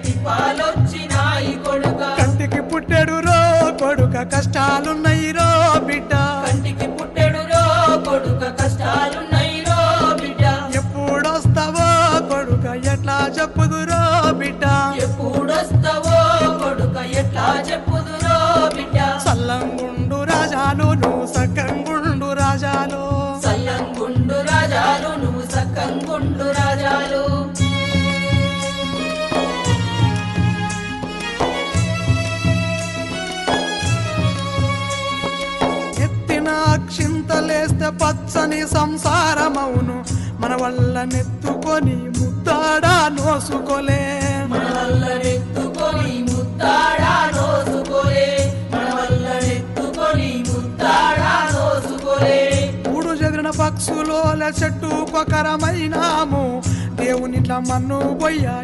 తిప్పాలొచ్చినాయి కొడుక. కంటికి పుట్టెడు రో కొడుక కష్టాలున్నాయి రో బిడ్డ, కంటికి పుట్టెడు రో కొడుక కష్టాలున్నాయి రో బిడ్డ. ఎప్పుడొస్తావో కొడుక ఎట్లా చెప్పుదురో బిడ్డ, ఎప్పుడొస్తావో కొడుక ఎట్లా చెప్పుదురో బిడ్డ. సల్లంగుండు రాజాలు నువ్వు సక్కంగుండు రాజాలు, సల్లంగుండు రాజాలు నువ్వు సక్కంగుండు రాజాలు. ఎత్తిన చింతలేస్తే పచ్చని సంసారమవును, మన వల్ల నెత్తుకొని ముద్దాడా నోసుకోలే, మన వల్ల నెత్తుకొని ముత్తాడా నోసుకోలే, మన వల్ల నెత్తుకొని ముత్తాడా నోసుకోలే. ఊడు చెదిరిన పక్షులోల చెట్టు కొకరమైనాము, దేవునిట్లా మన్ను పోయ్యా